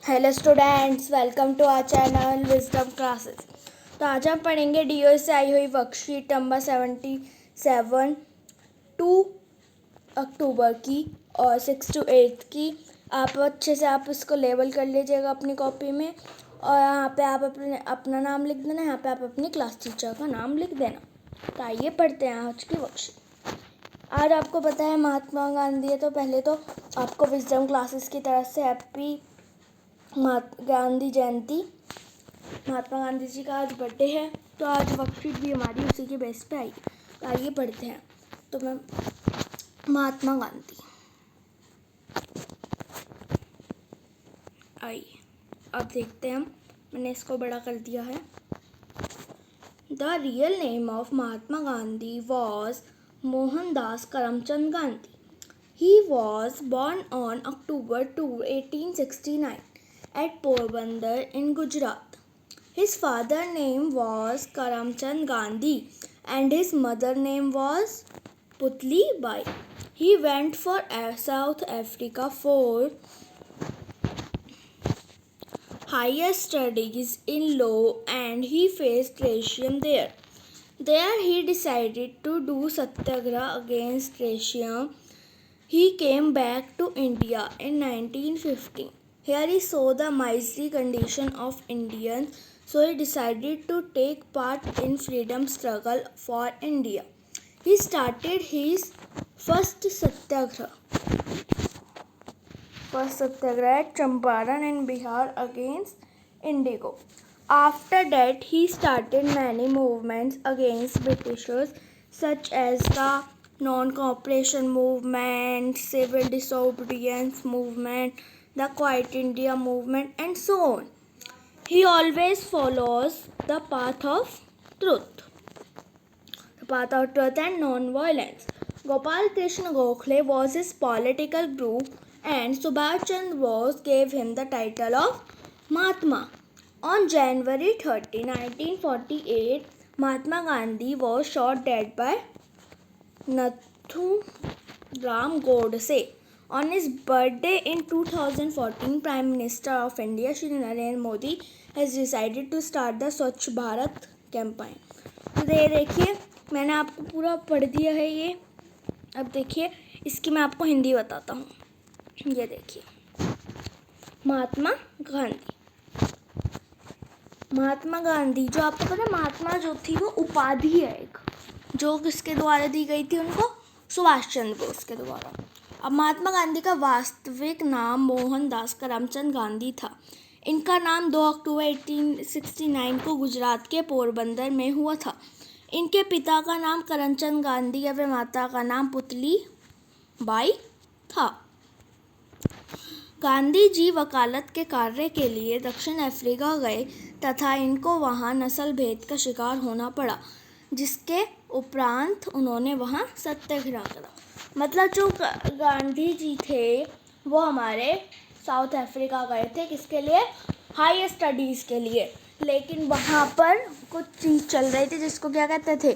Hello students, welcome to our channel wisdom classes. तो आज हम पढ़ेंगे डीओ से आई हुई वर्कशीट नंबर 77 2 अक्टूबर की और 6 to 8 की। आप अच्छे से इसको लेबल कर लीजिएगा अपनी कॉपी में, और यहाँ पे आप अपना नाम लिख देना, यहाँ पे आप अपनी क्लास टीचर का नाम लिख देना। तो आइए पढ़ते हैं आज की वर्कशीट। आज आपको पता है महात्मा गांधी है, तो पहले तो आपको विजडम क्लासेस की तरफ से हैप्पी गांधी जयंती। महात्मा गांधी जी का आज बर्थडे है, तो आज वर्कशीट भी हमारी उसी के बेस पे आई। तो आइए पढ़ते हैं। तो मैं महात्मा गांधी आइए अब देखते हैं। मैंने इसको बड़ा कर दिया है। The real name of Mahatma Gandhi was Mohandas Karamchand Gandhi. He was born on October 2, 1869 at Porbandar in Gujarat. His father's name was Karamchand Gandhi and his mother's name was Putli Bai. He went for South Africa for higher studies in law and he faced racism there. There he decided to do satyagraha against racism. He came back to India in 1950. Here he saw the miserly condition of Indians, so he decided to take part in freedom struggle for India. He started his first satyagraha at Champaran in Bihar against indigo. After that, he started many movements against Britishers, such as the non-cooperation movement, civil disobedience movement, the Quiet India movement, and so on. He always follows the path of truth and non-violence. Gopal Krishna Gokhale was his political group, and Subhash Chandra Bose gave him the title of Mahatma. On January 30, 1948, Mahatma Gandhi was shot dead by Nathuram Godse. On his birthday in 2014, Prime Minister of India, Shri Narendra Modi, has decided to start the Swachh Bharat campaign. तो ये देखिए, मैंने आपको पूरा पढ़ दिया है ये। अब देखिए, इसकी मैं आपको हिंदी बताता हूँ। ये देखिए, महात्मा गांधी जो आपको पता है, महात्मा जो थी वो उपाधि है एक, जो किसके द्वारा दी गई थी उनको, सुभाष चंद्र बोस के द्वारा। अब महात्मा गांधी का वास्तविक नाम मोहनदास करमचंद गांधी था। इनका नाम 2 अक्टूबर 1869 को गुजरात के पोरबंदर में हुआ था। इनके पिता का नाम करमचंद गांधी एवं माता का नाम पुतली बाई था। गांधी जी वकालत के कार्य के लिए दक्षिण अफ्रीका गए तथा इनको वहां नस्ल भेद का शिकार होना पड़ा, जिसके उपरांत उन्होंने वहां सत्याग्रह करा। मतलब जो गांधी जी थे वो हमारे साउथ अफ्रीका गए थे, किसके लिए? हाई स्टडीज़ के लिए। लेकिन वहाँ पर कुछ चीज़ चल रही थी जिसको क्या कहते थे?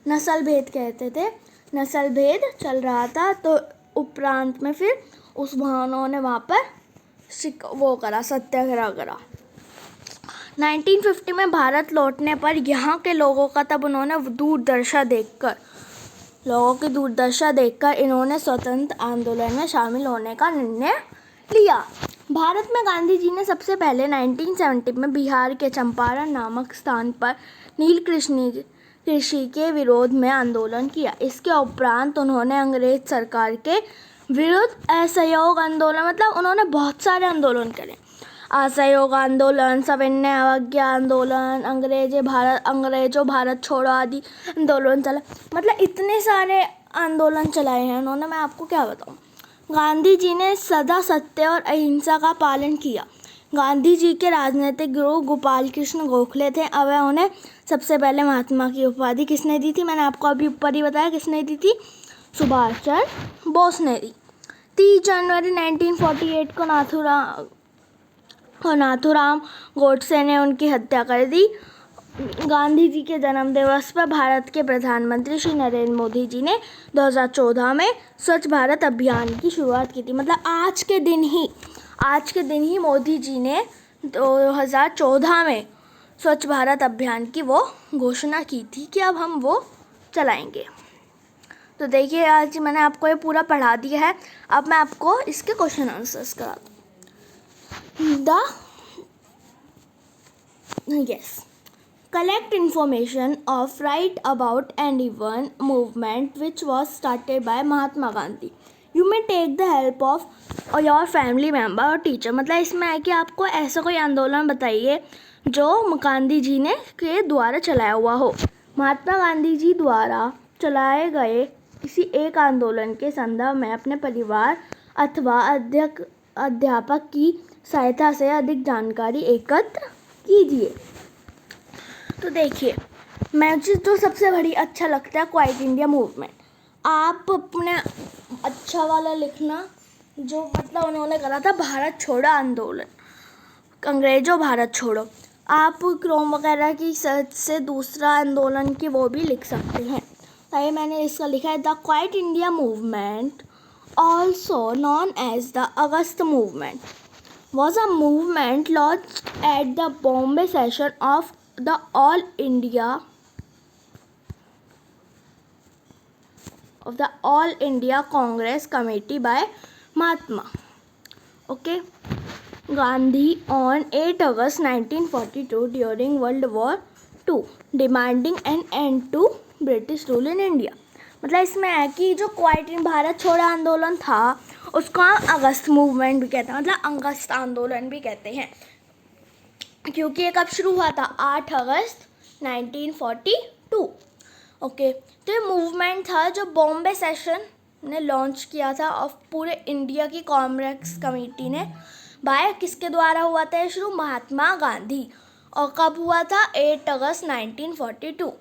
नस्ल भेद कहते थे। नस्ल भेद चल रहा था, तो उपरांत में फिर उन्होंने वहाँ पर सत्याग्रह करा। 1950 में भारत लौटने पर यहाँ के लोगों की दूरदर्शा देखकर इन्होंने स्वतंत्र आंदोलन में शामिल होने का निर्णय लिया। भारत में गांधी जी ने सबसे पहले 1970 में बिहार के चंपारण नामक स्थान पर नील कृषि के विरोध में आंदोलन किया। इसके उपरांत उन्होंने अंग्रेज सरकार के विरुद्ध असहयोग आंदोलन, मतलब उन्होंने बहुत सारे आंदोलन करे। असहयोग आंदोलन, सविनय अवज्ञा आंदोलन, अंग्रेजों भारत छोड़ो आदि आंदोलन चला। मतलब इतने सारे आंदोलन चलाए हैं उन्होंने, मैं आपको क्या बताऊं। गांधी जी ने सदा सत्य और अहिंसा का पालन किया। गांधी जी के राजनीतिक गुरु गोपाल कृष्ण गोखले थे। अब उन्हें सबसे पहले महात्मा की उपाधि किसने दी थी? मैंने आपको अभी ऊपर ही बताया किसने दी थी, सुभाष चंद्र बोस ने दी। 30 जनवरी 1948 को नाथूराम गोडसे ने उनकी हत्या कर दी। गांधी जी के जन्म दिवस पर भारत के प्रधानमंत्री श्री नरेंद्र मोदी जी ने 2014 में स्वच्छ भारत अभियान की शुरुआत की थी। मतलब आज के दिन ही आज के दिन ही मोदी जी ने 2014 में स्वच्छ भारत अभियान की वो घोषणा की थी कि अब हम वो चलाएंगे। तो देखिए आज मैंने आपको ये पूरा पढ़ा दिया है। अब मैं आपको इसके क्वेश्चन आंसर्स करा दूँ। Yes. Collect information of write about anyone movement which was started by Mahatma Gandhi. You may take the help of your family member और टीचर। मतलब इसमें है कि आपको ऐसा कोई आंदोलन बताइए जो गांधी जी ने के द्वारा चलाया हुआ हो। महात्मा गांधी जी द्वारा चलाए गए किसी एक आंदोलन के संदर्भ में अपने परिवार अथवा अध्यापक की सहायता से अधिक जानकारी एकत्र कीजिए। तो देखिए मुझे तो सबसे बड़ी अच्छा लगता है क्वाइट इंडिया मूवमेंट। आप अपने अच्छा वाला लिखना जो मतलब उन्होंने करा था भारत छोड़ो आंदोलन, अंग्रेजों भारत छोड़ो। आप क्रोम वगैरह की सर्च से दूसरा आंदोलन की वो भी लिख सकते हैं। ताकि मैंने इसका लिखा है the quit India movement also known as the August movement was a movement launched at the Bombay session of the All India Congress Committee by Mahatma Gandhi on 8 August 1942 during World War II, demanding an end to British rule in India। मतलब इसमें है कि जो quite इन भारत छोड़ो आंदोलन था उसको हम अगस्त मूवमेंट भी कहते हैं, मतलब अगस्त आंदोलन भी कहते हैं, क्योंकि ये कब शुरू हुआ था 8 अगस्त 1942। तो ये मूवमेंट था जो बॉम्बे सेशन ने लॉन्च किया था और पूरे इंडिया की कांग्रेस कमेटी ने बाय किसके द्वारा हुआ था ये शुरू, महात्मा गांधी। और कब हुआ था 8 अगस्त 1942।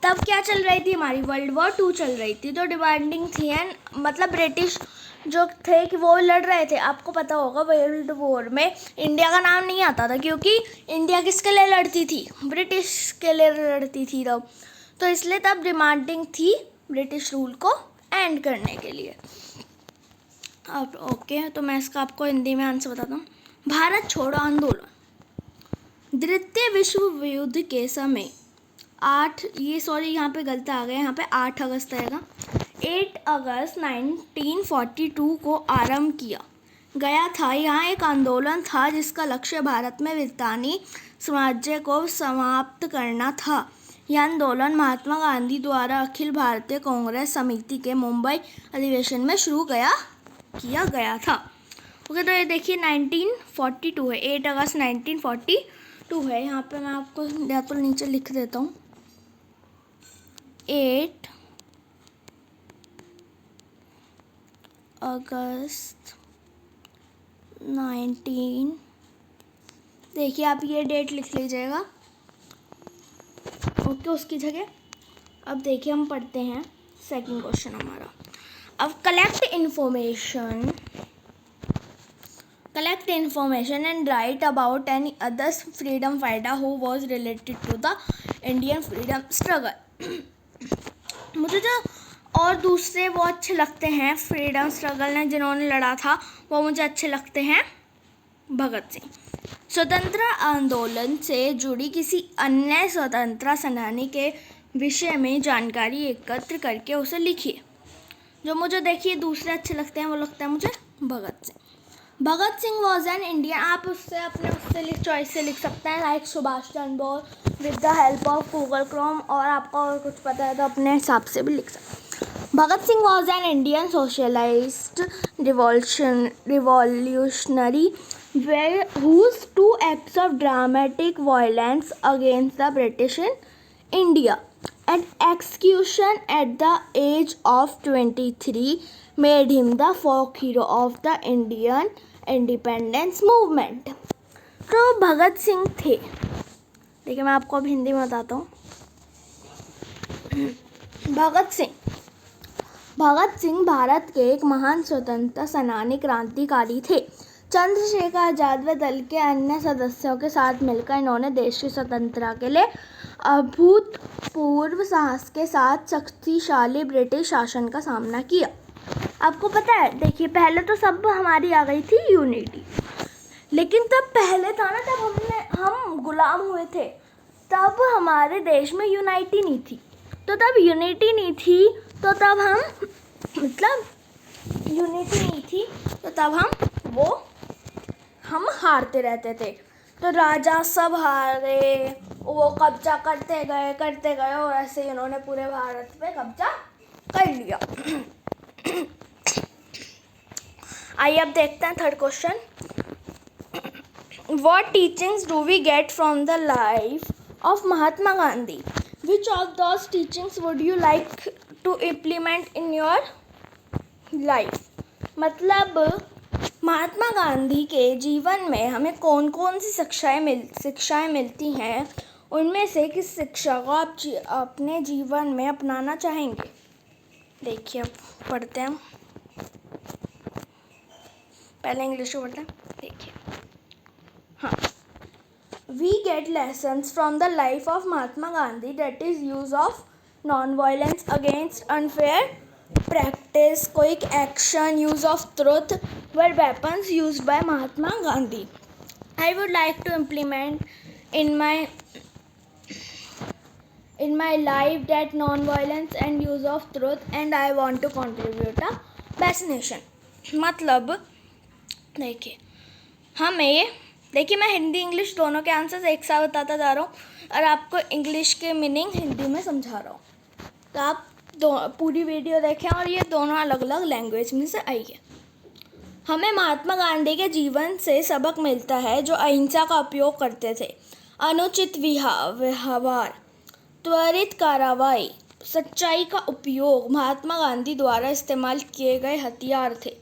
तब क्या चल रही थी, हमारी वर्ल्ड वॉर 2 चल रही थी। तो डिमांडिंग थी एंड मतलब ब्रिटिश जो थे कि वो लड़ रहे थे। आपको पता होगा वर्ल्ड वॉर में इंडिया का नाम नहीं आता था क्योंकि इंडिया किसके लिए लड़ती थी, ब्रिटिश के लिए लड़ती थी तब। तो इसलिए तब डिमांडिंग थी ब्रिटिश रूल को एंड करने के लिए। अब तो मैं इसका आपको हिंदी में आंसर बताता हूँ। भारत छोड़ो आंदोलन द्वितीय विश्व युद्ध के समय यहाँ पे गलत आ गया, यहाँ पे 8 अगस्त आएगा। 8 अगस्त 1942 को आरंभ किया गया था। यहाँ एक आंदोलन था जिसका लक्ष्य भारत में ब्रितानी साम्राज्य को समाप्त करना था। यह आंदोलन महात्मा गांधी द्वारा अखिल भारतीय कांग्रेस समिति के मुंबई अधिवेशन में शुरू किया गया था। तो ये देखिए 1942 है, 8 अगस्त 1942 है। यहाँ पे मैं आपको या तो नीचे लिख देता हूँ 8 अगस्त 19, देखिए आप ये डेट लिख लीजिएगा उसकी जगह। अब देखिए हम पढ़ते हैं सेकंड क्वेश्चन हमारा। अब collect information and write about any other freedom fighter who was related to the Indian freedom struggle। मुझे जो और दूसरे वो अच्छे लगते हैं फ्रीडम स्ट्रगल ने जिन्होंने लड़ा था वो मुझे अच्छे लगते हैं भगत सिंह। स्वतंत्रता आंदोलन से जुड़ी किसी अन्य स्वतंत्रता सेनानी के विषय में जानकारी एकत्र करके उसे लिखिए। जो मुझे देखिए दूसरे अच्छे लगते हैं वो लगता है मुझे भगत सिंह। भगत सिंह वॉज एन इंडियन। आप उससे चॉइस से लिख सकते हैं like Subhash Chandra Bose with the help of Google Chrome, और आपको और कुछ पता है तो अपने हिसाब से भी लिख सकते हैं। Bhagat Singh was an Indian socialist revolutionary whose 2 acts of dramatic violence against the British in India and execution at the age of 23 made him the folk hero of the Indian independence movement। तो भगत सिंह थे, देखिए मैं आपको अब हिंदी में बताता हूँ। भगत सिंह भारत के एक महान स्वतंत्रता सेनानी क्रांतिकारी थे। चंद्रशेखर आजाद व दल के अन्य सदस्यों के साथ मिलकर इन्होंने देश की स्वतंत्रता के लिए अभूतपूर्व साहस के साथ शक्तिशाली ब्रिटिश शासन का सामना किया। आपको पता है, देखिए पहले तो सब हमारी आ गई थी यूनिटी, लेकिन तब पहले था ना, तब हम गुलाम हुए थे, तब हमारे देश में यूनिटी नहीं थी। तो तब यूनिटी नहीं थी तो तब हम यूनिटी नहीं थी तो तब हम हारते रहते थे। तो राजा सब हारे, वो कब्जा करते गए और ऐसे ही उन्होंने पूरे भारत पे कब्जा कर लिया। आइए अब देखते हैं third question. What teachings do we get from the life of Mahatma Gandhi? Which of those teachings would you like to implement in your life? मतलब महात्मा गांधी के जीवन में हमें कौन कौन सी शिक्षाएं मिलती हैं, उनमें से किस शिक्षा को आप अपने जीवन में अपनाना चाहेंगे? देखिए अब पढ़ते हैं, पहले इंग्लिश को पढ़ते हैं। देखिए, हाँ, we get lessons from the life of Mahatma Gandhi, that is use of non-violence against unfair practice, quick action, use of truth were weapons used by Mahatma Gandhi. I would like to implement in my life that non-violence and use of truth, and I want to contribute a best nation. मतलब देखिए मैं Hindi English दोनों के answers एक साथ बताता जा रहा हूँ और आपको इंग्लिश के मीनिंग हिंदी में समझा रहा हूँ, तो आप पूरी वीडियो देखें और ये दोनों अलग अलग लैंग्वेज में से आई है। हमें महात्मा गांधी के जीवन से सबक मिलता है, जो अहिंसा का उपयोग करते थे, अनुचित व्यवहार, त्वरित कार्रवाई, सच्चाई का उपयोग महात्मा गांधी द्वारा इस्तेमाल किए गए हथियार थे।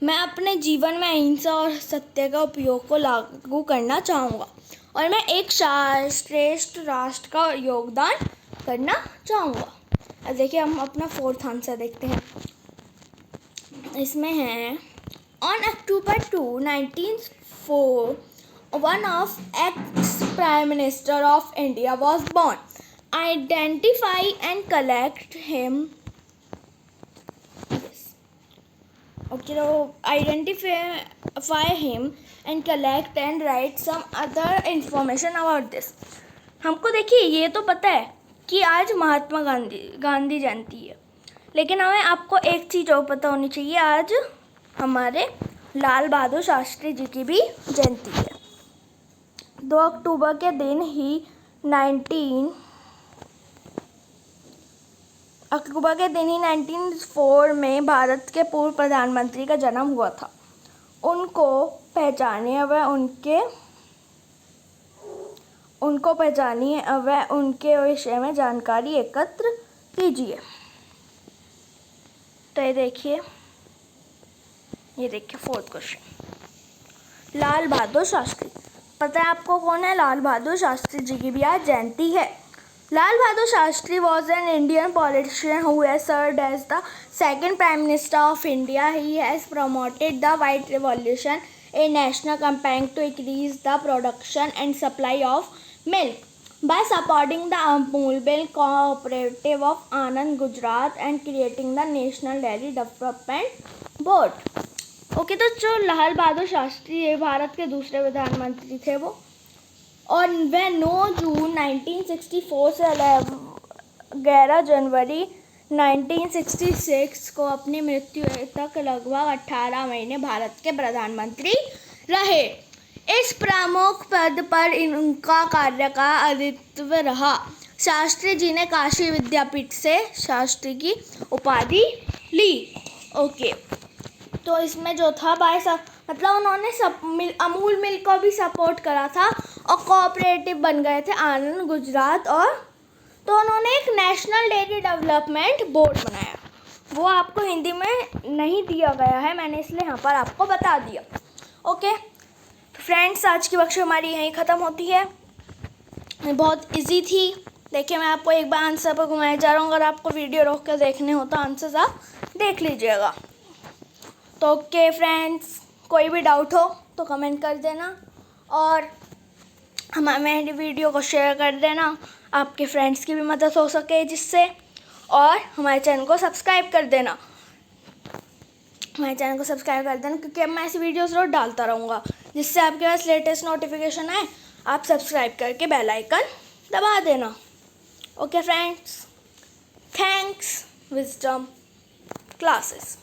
मैं अपने जीवन में अहिंसा और सत्य का उपयोग को लागू करना चाहूँगा और मैं एक श्रेष्ठ राष्ट्र का योगदान करना चाहूँगा। अब देखिए हम अपना फोर्थ आंसर देखते हैं। इसमें है, on October 2, 1904, one of ex-Prime Minister of India was born. Identify and collect him. Okay, so identify him and collect and write some other information about this. हमको देखिए ये तो पता है कि आज महात्मा गांधी जयंती है, लेकिन हमें आपको एक चीज़ और पता होनी चाहिए, आज हमारे लाल बहादुर शास्त्री जी की भी जयंती है। 2 अक्टूबर के दिन ही 1904 में भारत के पूर्व प्रधानमंत्री का जन्म हुआ था। उनको पहचानिए व उनके विषय में जानकारी एकत्र कीजिए। तो ये देखिए फोर्थ क्वेश्चन, लाल बहादुर शास्त्री। पता है आपको कौन है? लाल बहादुर शास्त्री जी की भी आज जयंती है। Lal Bahadur Shastri was an Indian politician who has served as the second Prime Minister of India. He has promoted the White Revolution, a national campaign to increase the production and supply of milk by supporting the Amul Milk Cooperative of Anand, Gujarat and creating the National Dairy Development Board. Okay, तो जो लाल बहादुर शास्त्री भारत के दूसरे प्रधानमंत्री थे वो, और वह 9 जून 1964 से 11 जनवरी 1966 को अपनी मृत्यु तक लगभग 18 महीने भारत के प्रधानमंत्री रहे। इस प्रमुख पद पर इनका कार्यकाल अद्वितीय रहा। शास्त्री जी ने काशी विद्यापीठ से शास्त्री की उपाधि ली। ओके, तो इसमें जो था मतलब उन्होंने अमूल मिल्क को भी सपोर्ट करा था और कोऑपरेटिव बन गए थे आनंद, गुजरात, और तो उन्होंने एक नेशनल डेयरी डेवलपमेंट बोर्ड बनाया। वो आपको हिंदी में नहीं दिया गया है, मैंने इसलिए यहाँ पर आपको बता दिया। ओके फ्रेंड्स, आज की कक्षा हमारी यहीं ख़त्म होती है। बहुत इजी थी। देखिए मैं आपको एक बार आंसर पर घुमाया जा रहा हूँ, अगर आपको वीडियो रोक कर देखने हो तो आंसर्स आप देख लीजिएगा। तो ओके फ्रेंड्स, कोई भी डाउट हो तो कमेंट कर देना और मेरी वीडियो को शेयर कर देना, आपके फ्रेंड्स की भी मदद हो सके जिससे, और हमारे चैनल को सब्सक्राइब कर देना। हमारे चैनल को सब्सक्राइब कर देना, क्योंकि अब मैं ऐसी वीडियोस रोज डालता रहूँगा, जिससे आपके पास लेटेस्ट नोटिफिकेशन आए। आप सब्सक्राइब करके बेल आइकन दबा देना। Okay friends, thanks wisdom classes.